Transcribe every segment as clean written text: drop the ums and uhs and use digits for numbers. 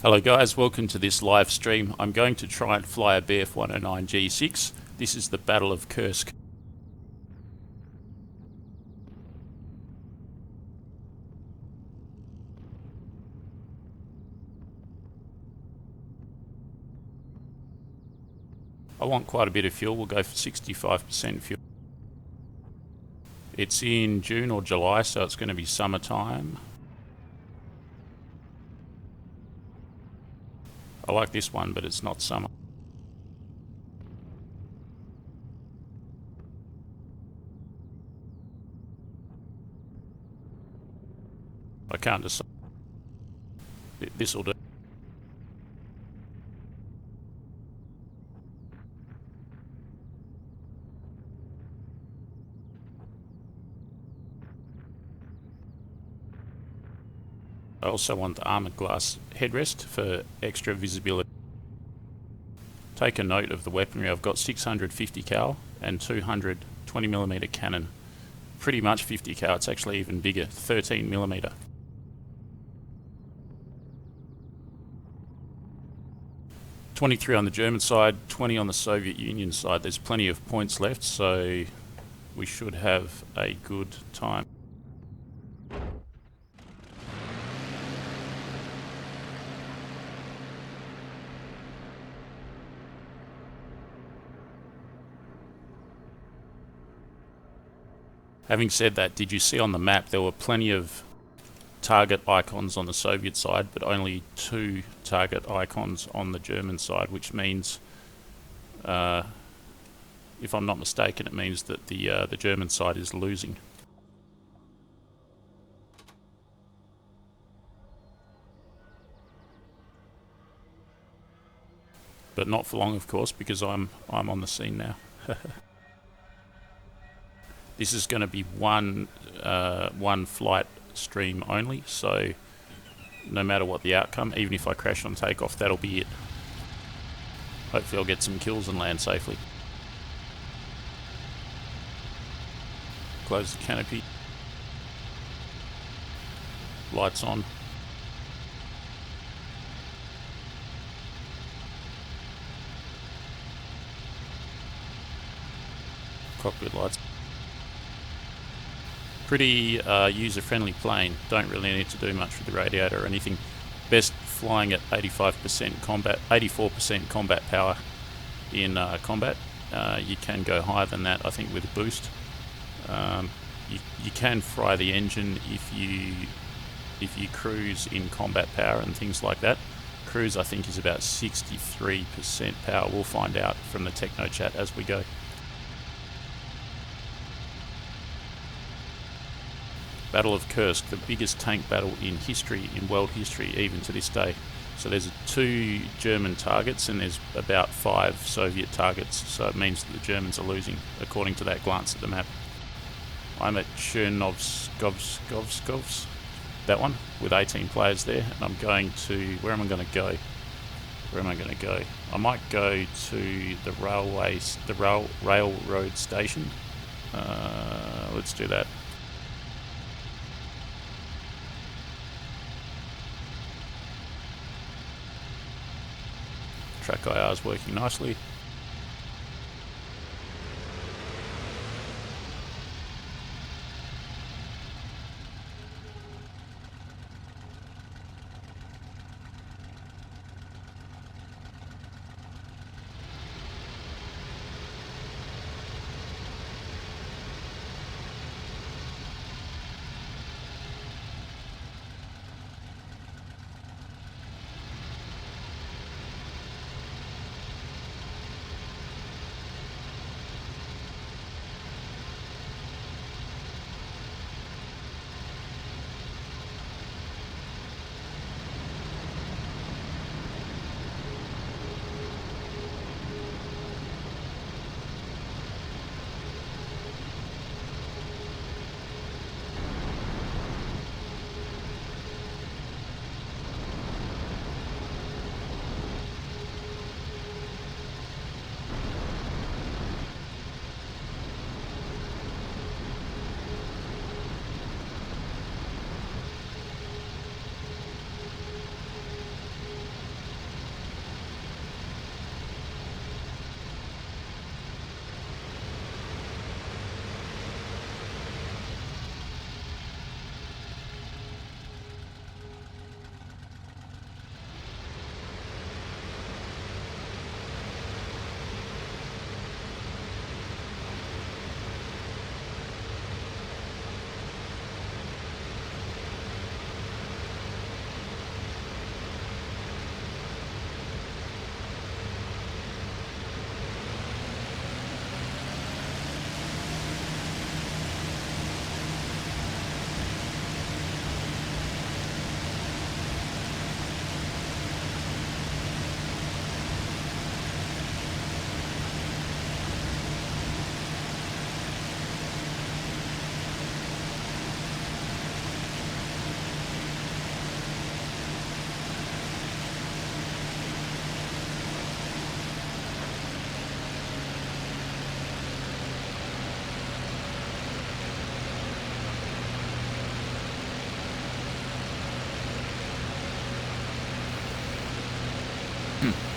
Hello guys, welcome to this live stream. I'm going to try and fly a Bf109G-6. This is the Battle of Kursk. I want quite a bit of fuel. We'll go for 65% fuel. It's in June or July, so it's going to be summertime. I like this one, but it's not summer. I can't decide. This will do. I also want the armoured glass headrest for extra visibility. Take a note of the weaponry. I've got 650 cal and 200 20mm cannon. Pretty much 50 cal, it's actually even bigger, 13mm. .23 on the German side, 20 on the Soviet Union side. There's plenty of points left, so we should have a good time. Having said that, did you see on the map there were plenty of target icons on the Soviet side, but only 2 target icons on the German side, which means, if I'm not mistaken, it means that the German side is losing. But not for long, of course, because I'm on the scene now. This is going to be one flight stream only, so no matter what the outcome, even if I crash on takeoff, that'll be it. Hopefully I'll get some kills and land safely. Close the canopy. Lights on. Cockpit lights. Pretty user-friendly plane. Don't really need to do much with the radiator or anything. Best flying at 85% combat, 84% combat power in combat. You can go higher than that, I think, with a boost. You can fry the engine if you cruise in combat power and things like that. Cruise, I think, is about 63% power. We'll find out from the techno chat as we go. Battle of Kursk, the biggest tank battle in history, in world history, even to this day. So there's 2 German targets and there's about 5 Soviet targets, so it means that the Germans are losing, according to that glance at the map. I'm at Chernovskovs, that one, with 18 players there, and I'm going to, where am I going to go? Where am I going to go? I might go to the railroad station. Let's do that. Track IR is working nicely.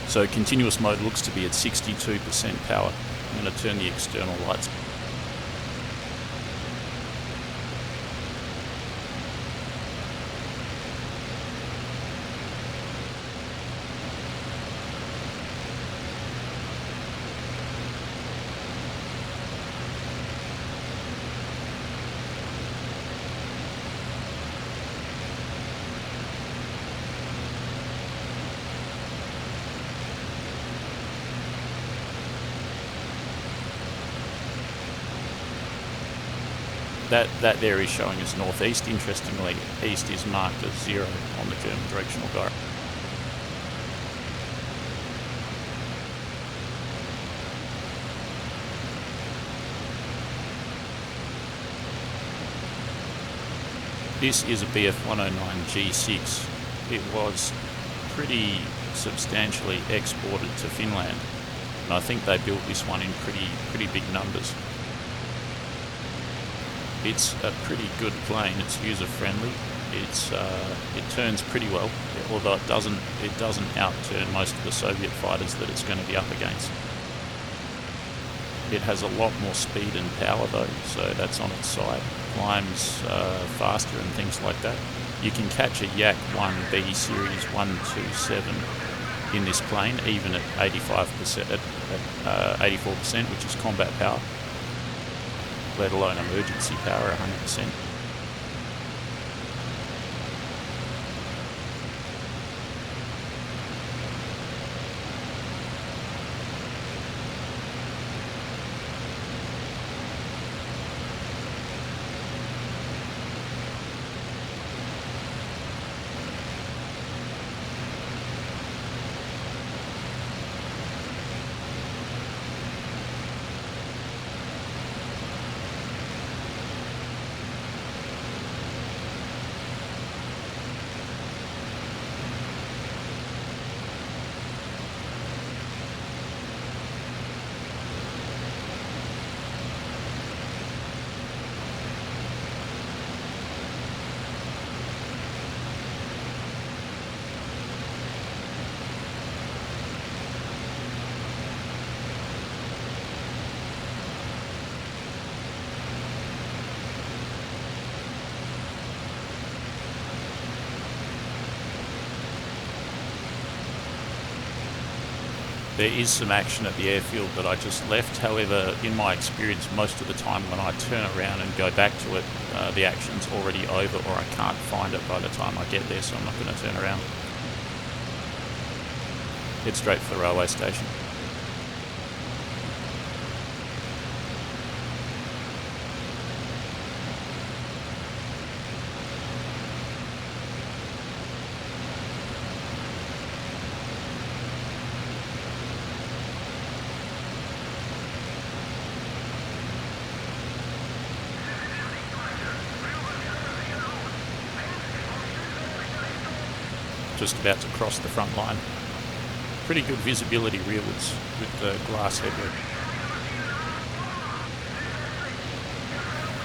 So continuous mode looks to be at 62% power. I'm going to turn the external lights. That there is showing as northeast. Interestingly, east is marked as 0 on the German directional gyro. This is a Bf109G-6. It was pretty substantially exported to Finland, and I think they built this one in pretty big numbers. It's a pretty good plane. It's user friendly. It turns pretty well, although it doesn't outturn most of the Soviet fighters that it's going to be up against. It has a lot more speed and power though, so that's on its side. Climbs faster and things like that. You can catch a Yak 1B Series 127 in this plane, even at 85%, at 84%, which is combat power, let alone emergency power, 100%. There is some action at the airfield that I just left. However, in my experience, most of the time when I turn around and go back to it, the action's already over, or I can't find it by the time I get there, so I'm not going to turn around. Head straight for the railway station. Just about to cross the front line. Pretty good visibility rearwards with the glass headlight.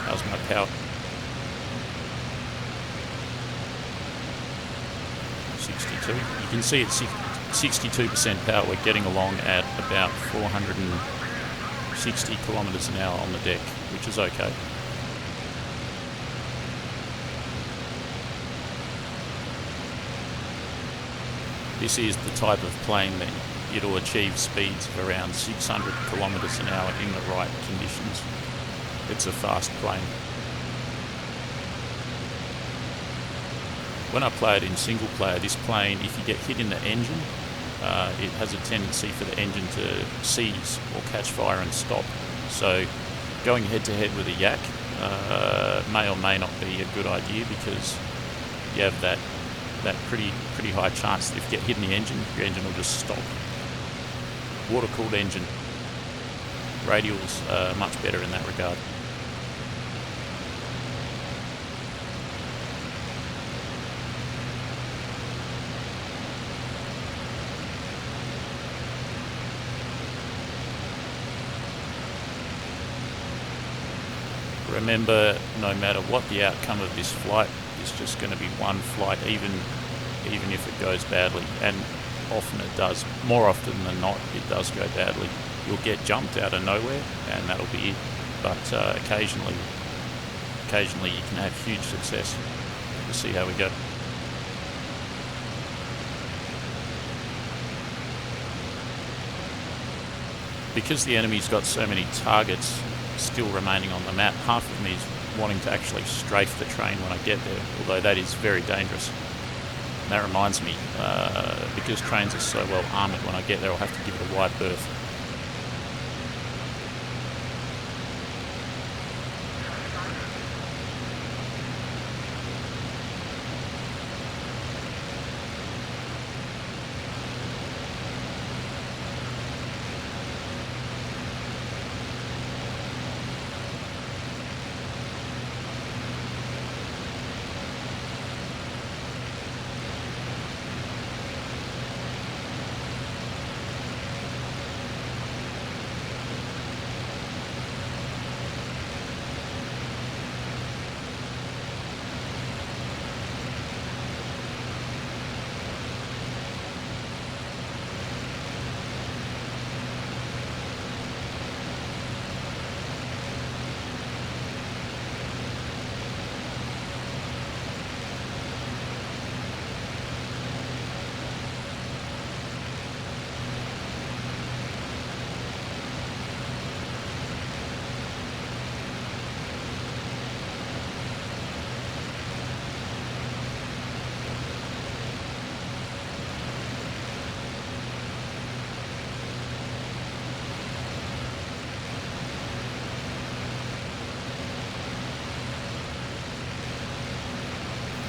How's my power? 62. You can see it's 62% power. We're getting along at about 460 kilometers an hour on the deck, which is okay. This is the type of plane that it'll achieve speeds of around 600 kilometers an hour in the right conditions. It's a fast plane. When I play it in single player, this plane, if you get hit in the engine, it has a tendency for the engine to seize or catch fire and stop. So going head to head with a Yak may or may not be a good idea, because you have that pretty high chance that if you get hit in the engine, your engine will just stop. Water-cooled engine. Radials are much better in that regard. Remember, no matter what the outcome of this flight, it's just going to be one flight, even if it goes badly. And often it does. More often than not, it does go badly. You'll get jumped out of nowhere, and that'll be it. But occasionally you can have huge success. We'll see how we go. Because the enemy's got so many targets still remaining on the map, half of me is wanting to actually strafe the train when I get there, although that is very dangerous. And that reminds me, because trains are so well armoured, when I get there I'll have to give it a wide berth.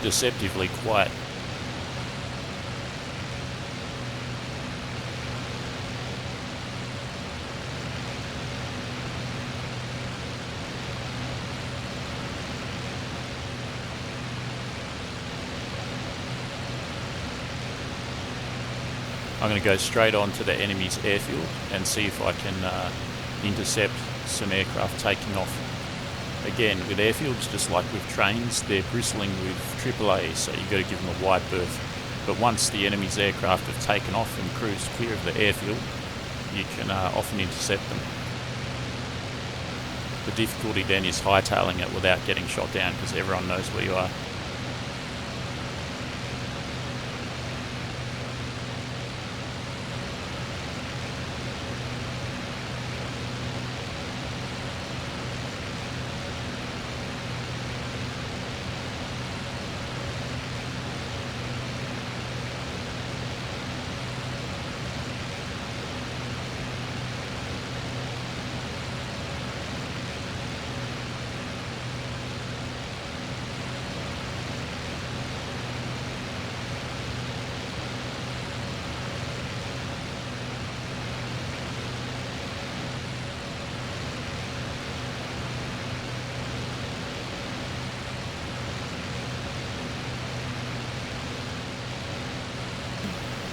Deceptively quiet. I'm going to go straight on to the enemy's airfield and see if I can intercept some aircraft taking off. Again, with airfields, just like with trains, they're bristling with AAA, so you've got to give them a wide berth. But once the enemy's aircraft have taken off and cruised clear of the airfield, you can often intercept them. The difficulty then is hightailing it without getting shot down, because everyone knows where you are.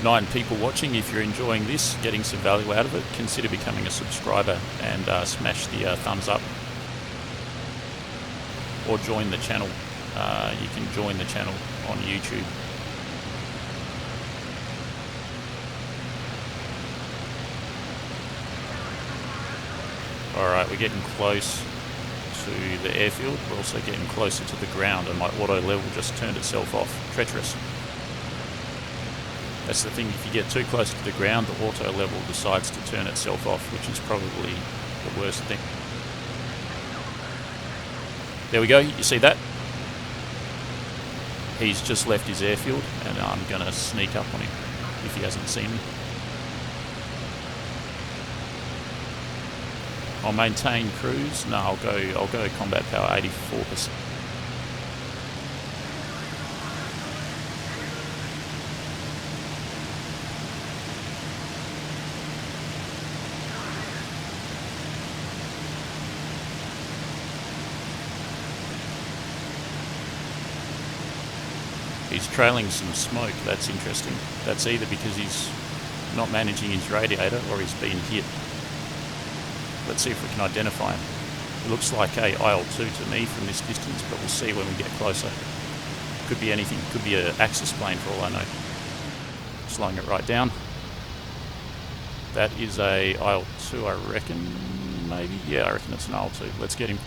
Nine people watching. If you're enjoying this, getting some value out of it, consider becoming a subscriber and smash the thumbs up, or join the channel. You can join the channel on YouTube. Alright, we're getting close to the airfield. We're also getting closer to the ground, and my auto level just turned itself off. Treacherous. That's the thing, if you get too close to the ground, the auto level decides to turn itself off, which is probably the worst thing. There we go, you see that? He's just left his airfield, and I'm going to sneak up on him if he hasn't seen me. I'll maintain cruise. No, I'll go combat power 84%. He's trailing some smoke. That's interesting. That's either because he's not managing his radiator or he's been hit. Let's see if we can identify him. It looks like a IL-2 to me from this distance, but we'll see when we get closer. Could be anything. Could be an Axis plane for all I know. slowing it right down. That is a IL-2, I reckon, maybe? Yeah, I reckon it's an IL-2. Let's get him.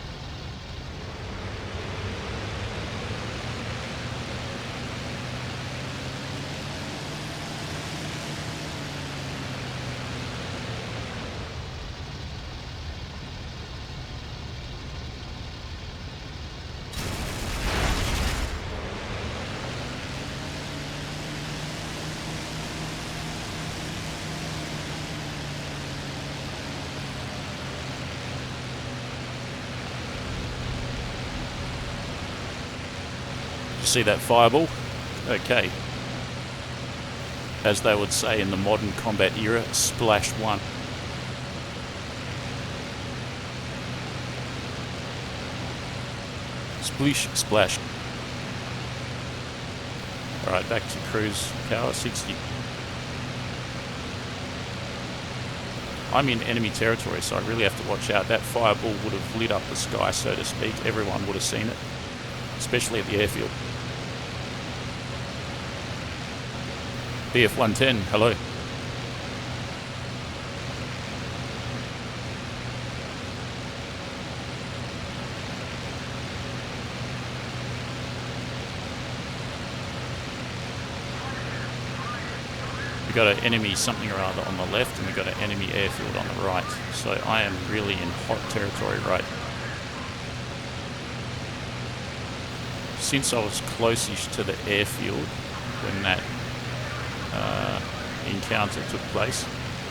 See that fireball? Okay. As they would say in the modern combat era, splash one. Splish, splash. Alright, back to cruise power 60. I'm in enemy territory, so I really have to watch out. That fireball would have lit up the sky, so to speak. Everyone would have seen it, especially at the airfield. Bf109G-6, hello. We've got an enemy something or other on the left, and we've got an enemy airfield on the right. So I am really in hot territory, right? Since I was closest to the airfield when that encounter took place,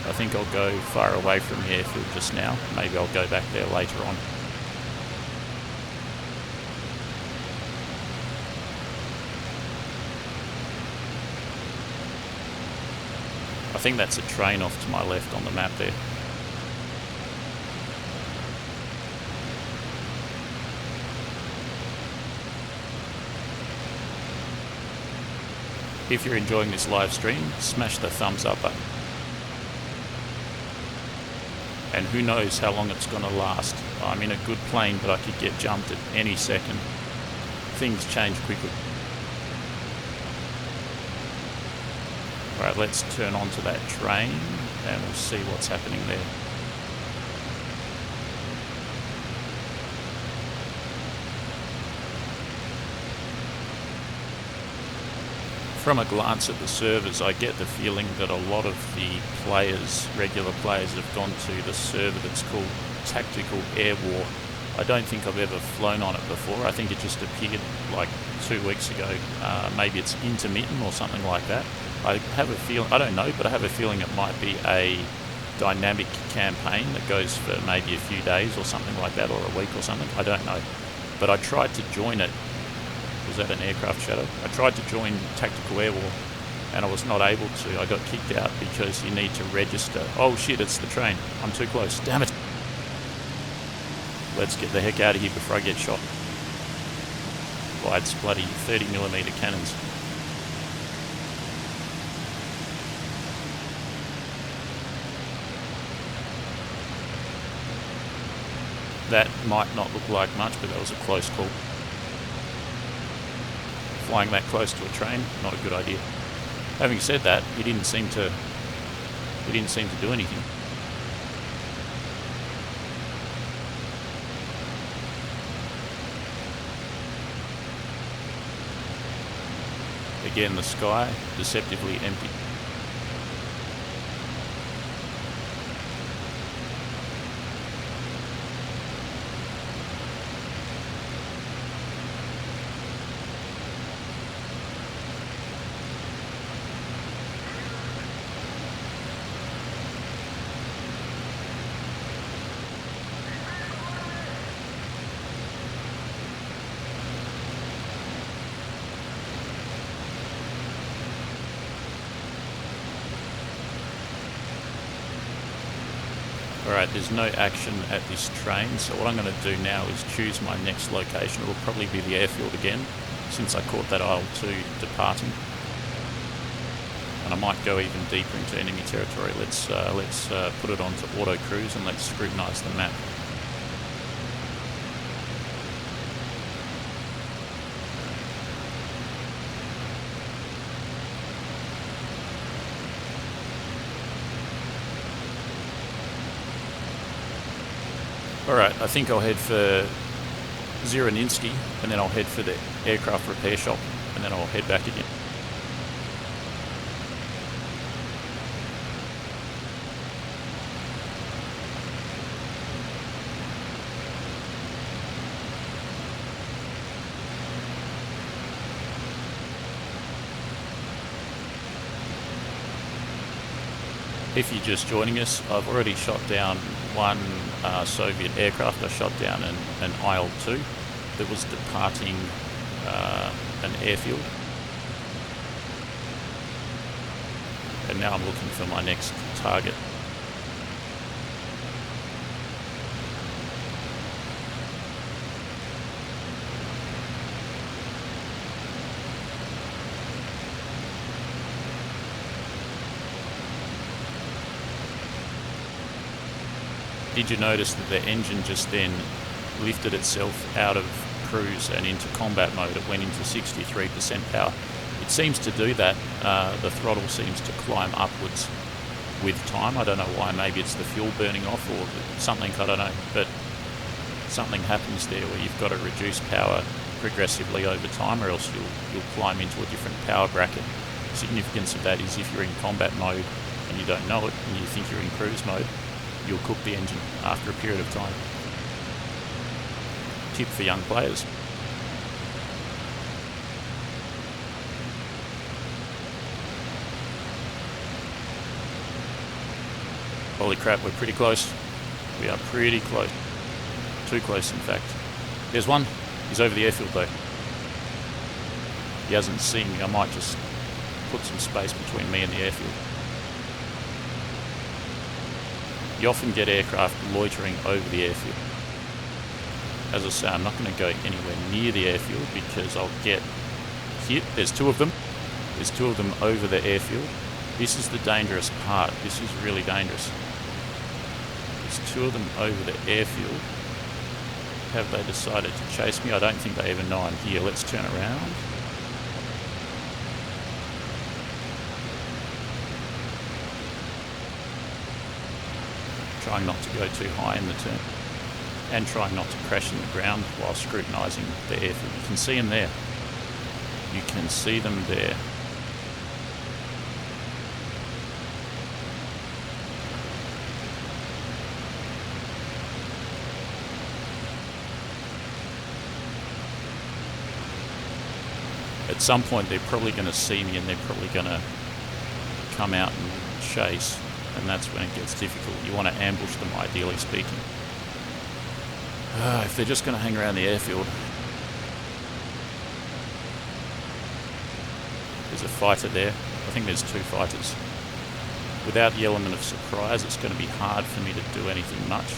I think I'll go far away from the airfield just now. Maybe I'll go back there later on. I think that's a train off to my left on the map there. If you're enjoying this live stream, smash the thumbs up button. And who knows how long it's going to last. I'm in a good plane, but I could get jumped at any second. Things change quickly. Alright, let's turn onto that train and we'll see what's happening there. From a glance at the servers, I get the feeling that a lot of the players, regular players, have gone to the server that's called Tactical Air War. I don't think I've ever flown on it before. I think it just appeared like 2 weeks ago. Maybe it's intermittent or something like that. I have a feeling, I don't know, but I have a feeling it might be a dynamic campaign that goes for maybe a few days or something like that, or a week or something. I don't know. But I tried to join it. Was that an aircraft shadow? I tried to join Tactical Air War and I was not able to. I got kicked out because you need to register. Oh shit, it's the train. I'm too close. Damn it. Let's get the heck out of here before I get shot by its bloody 30mm cannons. That might not look like much, but that was a close call. Flying that close to a train, not a good idea. Having said that, he didn't seem to do anything. Again, the sky deceptively empty. Alright, there's no action at this train, so what I'm going to do now is choose my next location. It'll probably be the airfield again, since I caught that IL-2 departing. And I might go even deeper into enemy territory. Let's put it onto auto cruise and let's scrutinise the map. Alright, I think I'll head for Zironinsky, and then I'll head for the aircraft repair shop, and then I'll head back again. If you're just joining us, I've already shot down one Soviet aircraft. I shot down an IL-2 that was departing an airfield. And now I'm looking for my next target. Did you notice that the engine just then lifted itself out of cruise and into combat mode? It went into 63% power. It seems to do that. The throttle seems to climb upwards with time. I don't know why. Maybe it's the fuel burning off or something, I don't know. But something happens there where you've got to reduce power progressively over time, or else you'll climb into a different power bracket. The significance of that is if you're in combat mode and you don't know it and you think you're in cruise mode, you'll cook the engine after a period of time. Tip for young players. Holy crap, we're pretty close. We are pretty close. Too close, in fact. There's one. He's over the airfield, though. He hasn't seen me. I might just put some space between me and the airfield. You often get aircraft loitering over the airfield. As I say, I'm not going to go anywhere near the airfield because I'll get hit. There's two of them. There's two of them over the airfield. This is the dangerous part. This is really dangerous. There's two of them over the airfield. Have they decided to chase me? I don't think they even know I'm here. Let's turn around. Trying not to go too high in the turn, and trying not to crash in the ground while scrutinising the airfield. You can see them there. You can see them there. At some point they're probably going to see me and they're probably going to come out and chase. And that's when it gets difficult. You want to ambush them, ideally speaking. If they're just going to hang around the airfield. There's a fighter there. I think there's two fighters. Without the element of surprise, it's going to be hard for me to do anything much.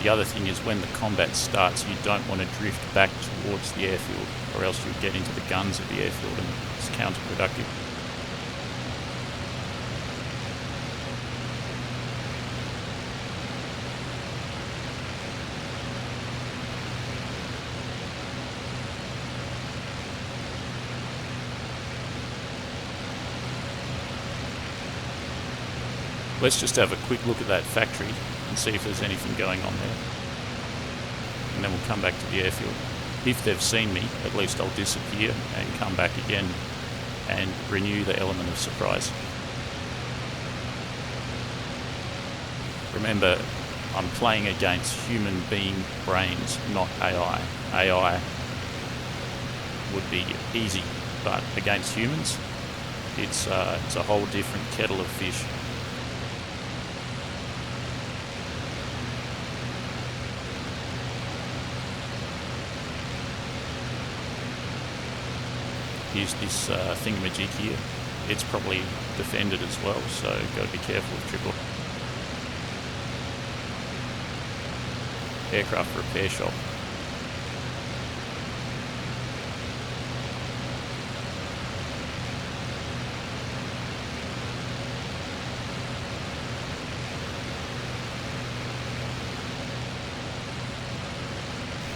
The other thing is when the combat starts, you don't want to drift back towards the airfield, or else you'll get into the guns of the airfield and it's counterproductive. Let's just have a quick look at that factory and see if there's anything going on there. And then we'll come back to the airfield. If they've seen me, at least I'll disappear and come back again and renew the element of surprise. Remember, I'm playing against human being brains, not AI. AI would be easy, but against humans, it's a whole different kettle of fish. Here's this thingamajig here. It's probably defended as well, so got to be careful with triple. Aircraft repair shop.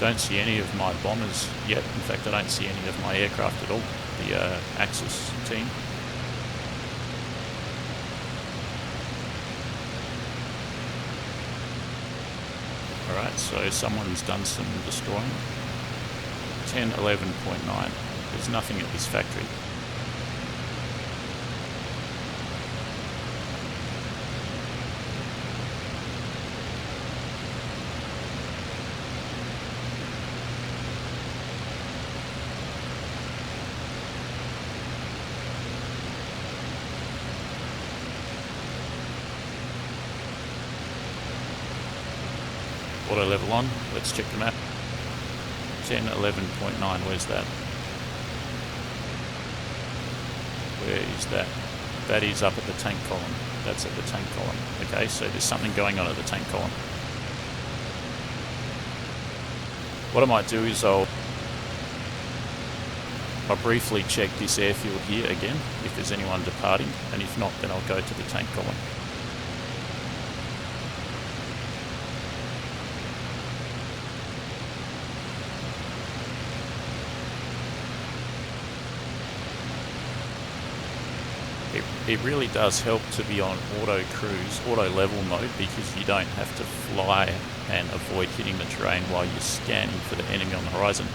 Don't see any of my bombers yet. In fact, I don't see any of my aircraft at all. The Axis team. Alright, so someone's done some destroying. 10, 11.9. There's nothing at this factory. Auto level on, let's check the map. 10, 11.9, where's that? Where is that? That is up at the tank column. That's at the tank column. Okay, so there's something going on at the tank column. What I might do is I'll briefly check this airfield here again, if there's anyone departing, and if not, then I'll go to the tank column. It really does help to be on auto cruise, auto level mode, because you don't have to fly and avoid hitting the terrain while you're scanning for the enemy on the horizon.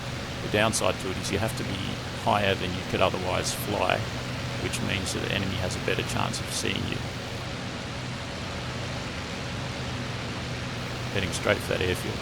The downside to it is you have to be higher than you could otherwise fly, which means that the enemy has a better chance of seeing you. Heading straight for that airfield.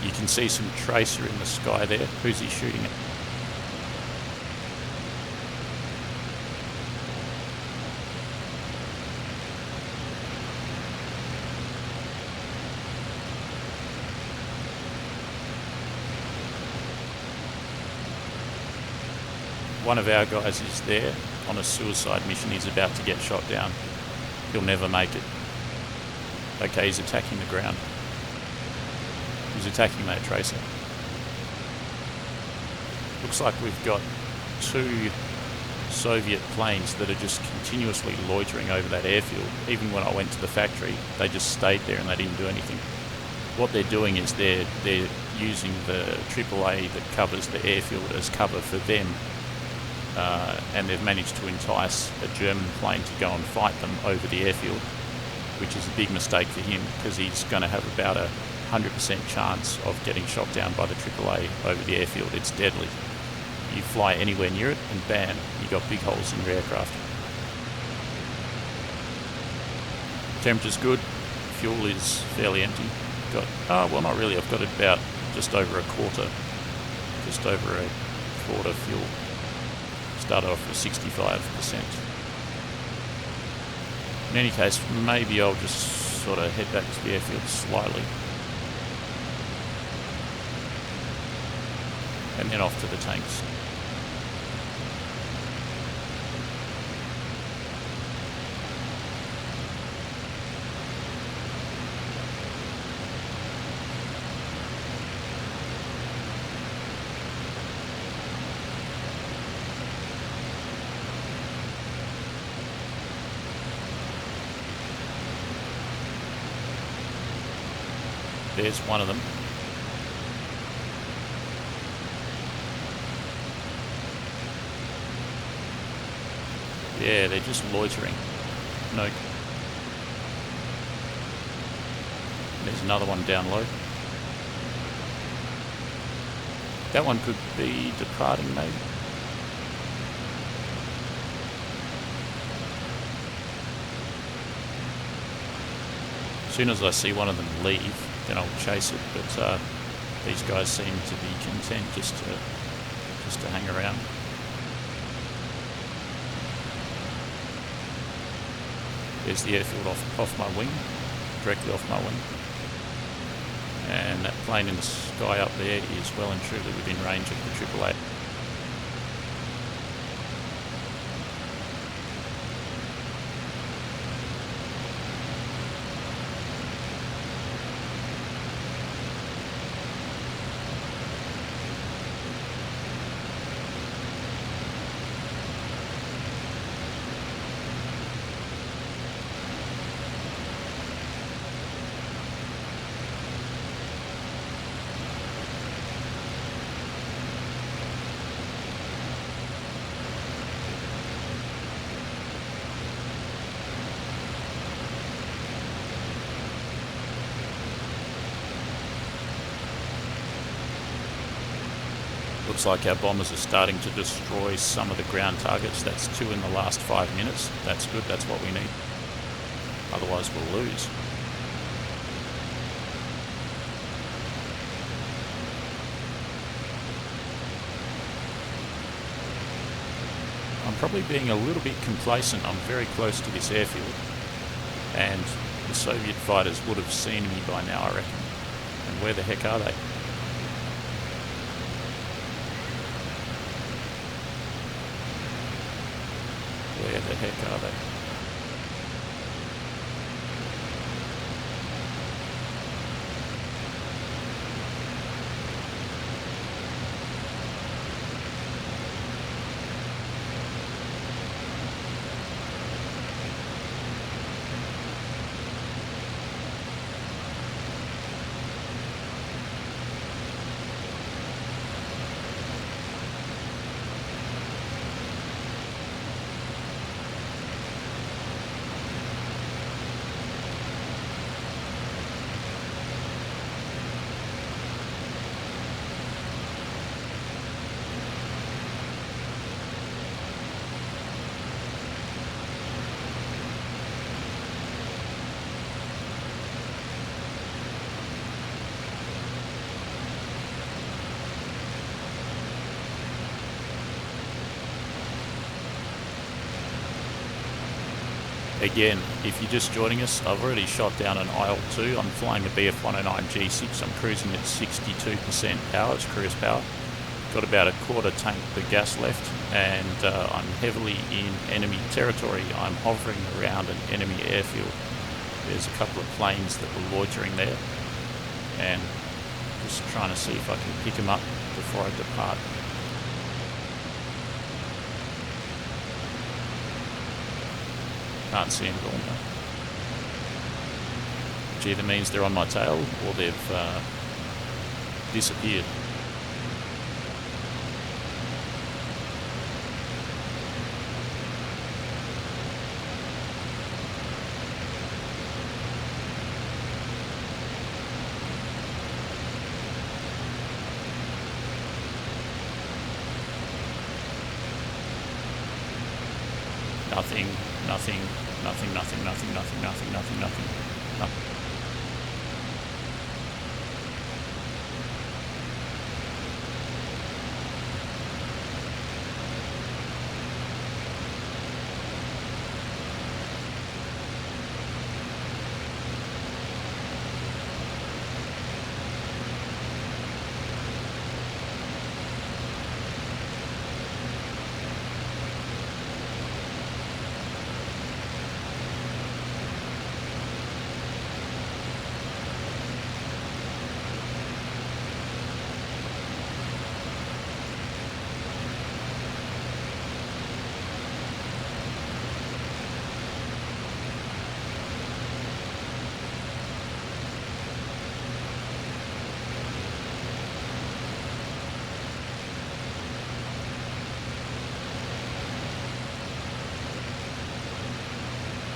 You can see some tracer in the sky there. Who's he shooting at? One of our guys is there on a suicide mission. He's about to get shot down. He'll never make it. Okay, he's attacking the ground. He's attacking that tracer. Looks like we've got two Soviet planes that are just continuously loitering over that airfield. Even when I went to the factory, they just stayed there and they didn't do anything. What they're doing is they're using the AAA that covers the airfield as cover for them, and they've managed to entice a German plane to go and fight them over the airfield, which is a big mistake for him, because he's going to have about a 100% chance of getting shot down by the AAA over the airfield. It's deadly. You fly anywhere near it and bam, you got big holes in your aircraft. Temperature's good, fuel is fairly empty. Well, not really, I've got about just over a quarter fuel. Started off with 65%. In any case, maybe I'll just sort of head back to the airfield slightly. And then off to the tanks. There's one of them. Yeah, they're just loitering. No. There's another one down low. That one could be departing, maybe. As soon as I see one of them leave, then I'll chase it. But these guys seem to be content just to hang around. There's the airfield off my wing, directly off my wing. And that plane in the sky up there is well and truly within range of the AAA. Looks like our bombers are starting to destroy some of the ground targets. That's 2 in the last 5 minutes. That's good, that's what we need. Otherwise we'll lose. I'm probably being a little bit complacent. I'm very close to this airfield, and the Soviet fighters would have seen me by now, I reckon. And where the heck are they? Where the heck are they? Again, if you're just joining us, I've already shot down an IL-2. I'm flying a Bf109G-6. I'm cruising at 62% power, it's cruise power. Got about a quarter tank of gas left, and I'm heavily in enemy territory. I'm hovering around an enemy airfield. There's a couple of planes that were loitering there, and just trying to see if I can pick them up before I depart. Can't see them at all now. Which either means they're on my tail or they've disappeared. Nothing, nothing, nothing, nothing, nothing, nothing, nothing, nothing, nothing, nothing.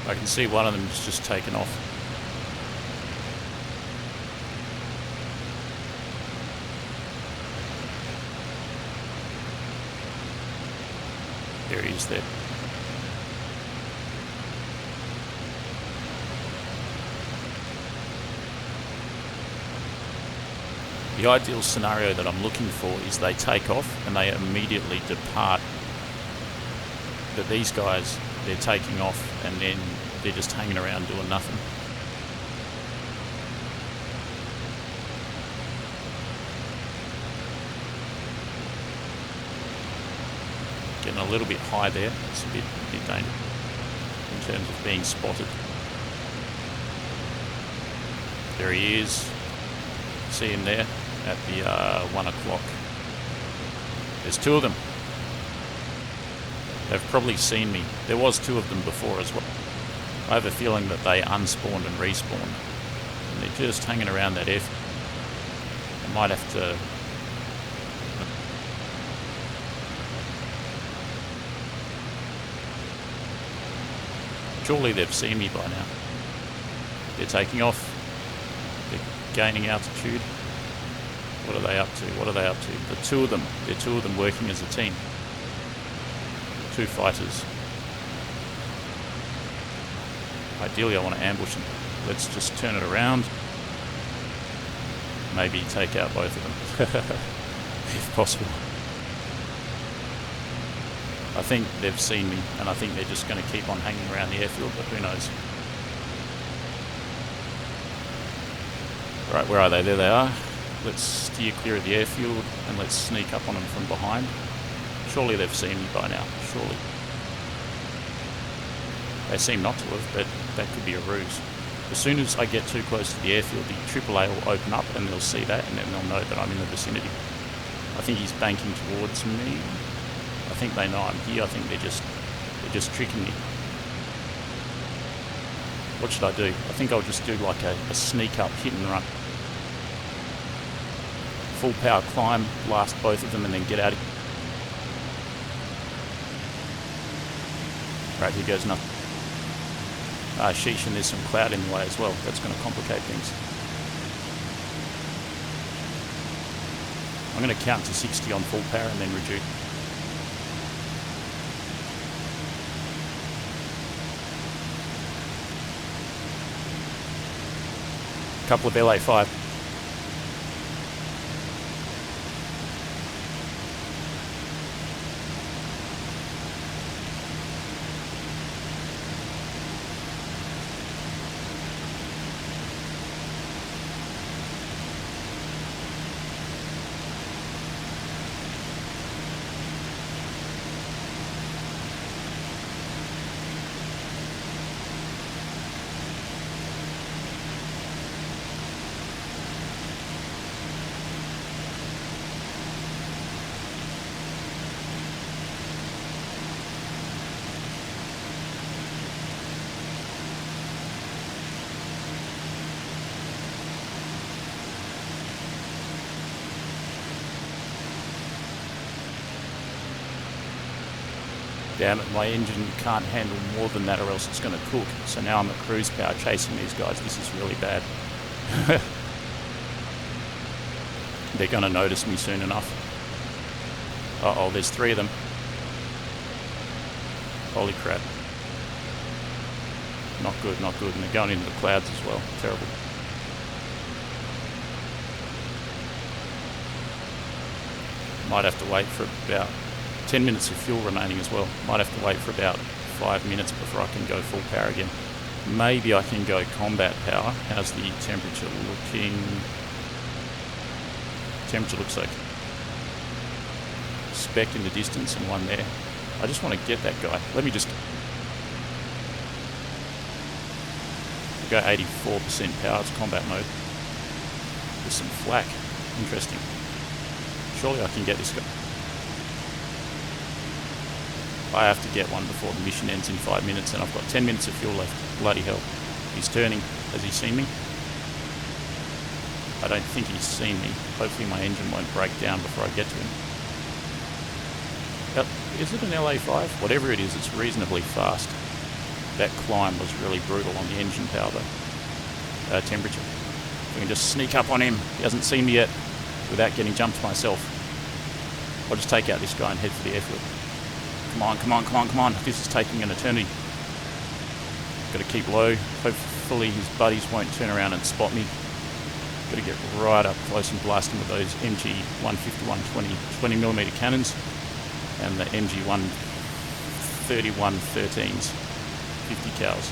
I can see one of them is just taken off. There he is there. The ideal scenario that I'm looking for is they take off and they immediately depart. But these guys, they're taking off and then they're just hanging around doing nothing. Getting a little bit high there. It's a bit dangerous in terms of being spotted. There he is. See him there at the 1 o'clock. There's 2 of them. They've probably seen me. There was 2 of them before as well. I have a feeling that they unspawned and respawned. And they're just hanging around that airfield. I might have to... Surely they've seen me by now. They're taking off. They're gaining altitude. What are they up to? What are they up to? The two of them. They're two of them working as a team. Two fighters. Ideally, I want to ambush them. Let's just turn it around. Maybe take out both of them, if possible. I think they've seen me, and I think they're just going to keep on hanging around the airfield, but who knows. Right, where are they? There they are. Let's steer clear of the airfield, and let's sneak up on them from behind. Surely they've seen me by now, surely. They seem not to have, but that could be a ruse. As soon as I get too close to the airfield, the AAA will open up and they'll see that, and then they'll know that I'm in the vicinity. I think he's banking towards me. I think they know I'm here. I think they're just tricking me. What should I do? I think I'll just do like a sneak up hit and run. Full power climb, blast both of them, and then get out of here. Right, here goes nothing. Sheesh, and there's some cloud in the way as well. That's going to complicate things. I'm going to count to 60 on full power and then reduce. Couple of LA5. Damn it, my engine can't handle more than that or else it's going to cook. So now I'm at cruise power chasing these guys. This is really bad. They're going to notice me soon enough. Uh-oh, there's three of them. Holy crap. Not good, not good. And they're going into the clouds as well. Terrible. Might have to wait for about 10 minutes of fuel remaining as well. Might have to wait for about 5 minutes before I can go full power again. Maybe I can go combat power. How's the temperature looking? Temperature looks like speck in the distance and one there. I just want to get that guy. Let me just go 84% power. It's combat mode. There's some flak. Interesting. Surely I can get this guy. I have to get one before the mission ends in 5 minutes, and I've got 10 minutes of fuel left. Bloody hell. He's turning. Has he seen me? I don't think he's seen me. Hopefully my engine won't break down before I get to him. Is it an LA5? Whatever it is, it's reasonably fast. That climb was really brutal on the engine power though. Temperature. We can just sneak up on him. He hasn't seen me yet without getting jumped myself. I'll just take out this guy and head for the airfield. Come on, come on, come on, come on. This is taking an eternity. Got to keep low. Hopefully his buddies won't turn around and spot me. Got to get right up close and blast him with those MG 151 20mm cannons and the MG 131 13s, 50 cals.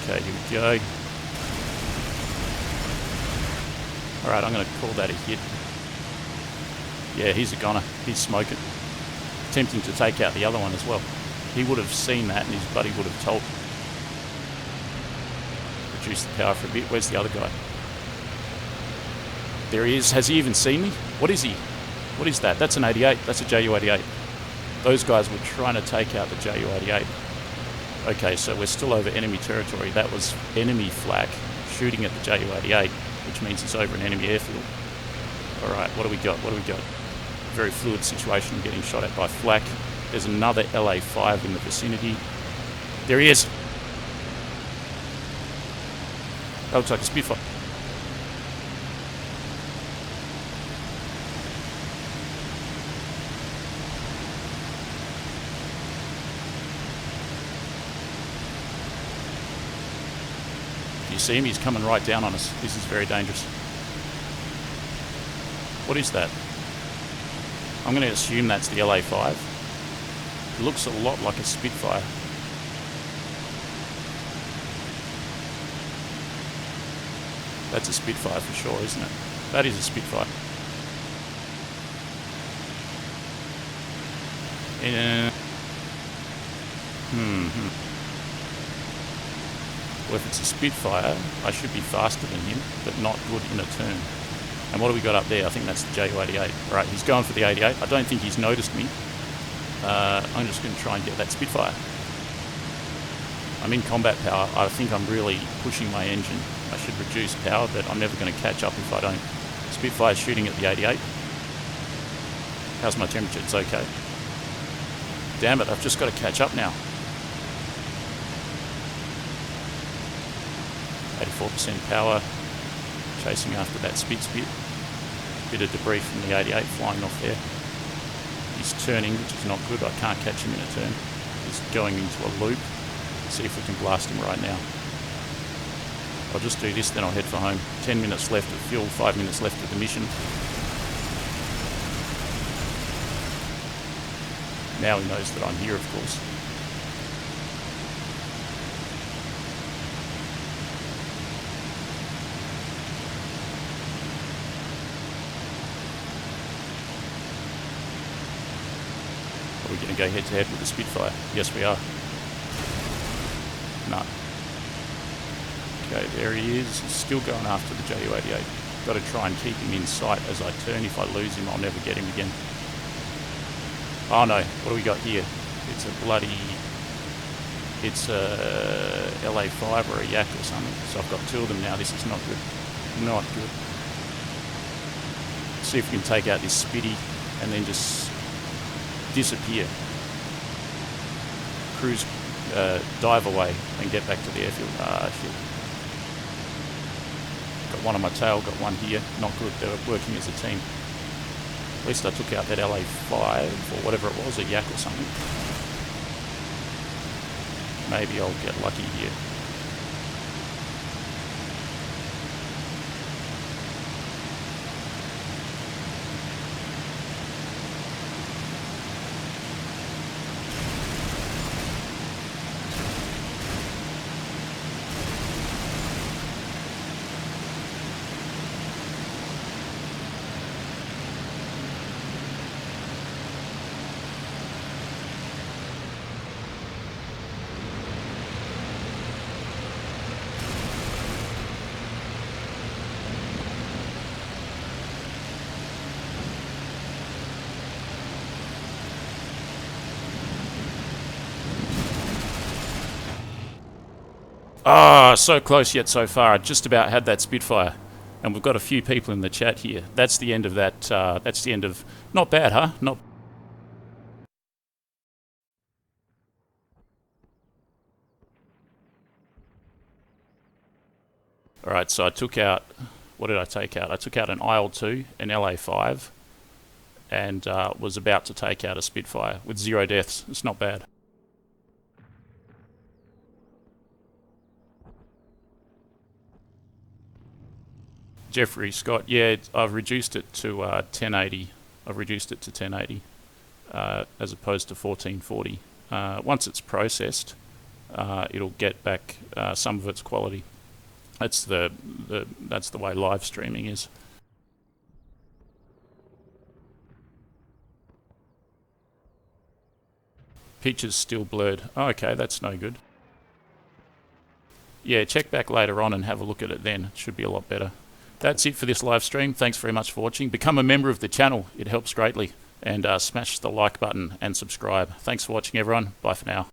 Okay, here we go. Alright, I'm going to call that a hit. Yeah, he's a goner. He's smoking. Attempting to take out the other one as well. He would have seen that and his buddy would have told. Reduce the power for a bit. Where's the other guy? There he is. Has he even seen me? What is he? What is that? That's an 88. That's a Ju-88. Those guys were trying to take out the Ju-88. Okay, so we're still over enemy territory. That was enemy flak shooting at the Ju-88, which means it's over an enemy airfield. Alright, what do we got? What do we got? Very fluid situation, getting shot at by flak. There's another LA5 in the vicinity. There he is. That looks like a Spitfire. You see him? He's coming right down on us. This is very dangerous. What is that? I'm going to assume that's the LA5. It looks a lot like a Spitfire. That's a Spitfire for sure, isn't it? That is a Spitfire. Well, if it's a Spitfire, I should be faster than him, but not good in a turn. And what do we got up there? I think that's the Ju-88. Right, he's going for the 88. I don't think he's noticed me. I'm just going to try and get that Spitfire. I'm in combat power. I think I'm really pushing my engine. I should reduce power, but I'm never going to catch up if I don't. Spitfire's shooting at the 88. How's my temperature? It's okay. Damn it, I've just got to catch up now. 84% power. Chasing after that Spit. Bit of debris from the 88 flying off there. He's turning, which is not good. I can't catch him in a turn. He's going into a loop. Let's see if we can blast him right now. I'll just do this, then I'll head for home. 10 minutes left of fuel, 5 minutes left of the mission. Now he knows that I'm here, of course. Are we going to go head-to-head with the Spitfire? Yes, we are. No. Okay, there he is. He's still going after the Ju-88. Got to try and keep him in sight as I turn. If I lose him, I'll never get him again. Oh no, what do we got here? It's a bloody... It's a LA5 or a Yak or something. So I've got two of them now. This is not good. Not good. See if we can take out this Spitty and then just disappear. Cruise, dive away and get back to the airfield. Ah, shit. Got one on my tail, got one here. Not good. They were working as a team. At least I took out that LA5 or whatever it was, a Yak or something. Maybe I'll get lucky here. Ah, so close yet so far. I just about had that Spitfire. And we've got a few people in the chat here. That's the end of that. That's the end of... Not bad, huh? Not... Alright, so I took out... What did I take out? I took out an IL-2, an LA5, and was about to take out a Spitfire with 0 deaths. It's not bad. Jeffrey Scott, yeah, I've reduced it to 1080. I've reduced it to 1080 as opposed to 1440. Once it's processed, it'll get back some of its quality. That's the way live streaming is. Picture's still blurred. Oh, okay, that's no good. Yeah, check back later on and have a look at it then. It should be a lot better. That's it for this live stream. Thanks very much for watching. Become a member of the channel. It helps greatly. And smash the like button and subscribe. Thanks for watching, everyone. Bye for now.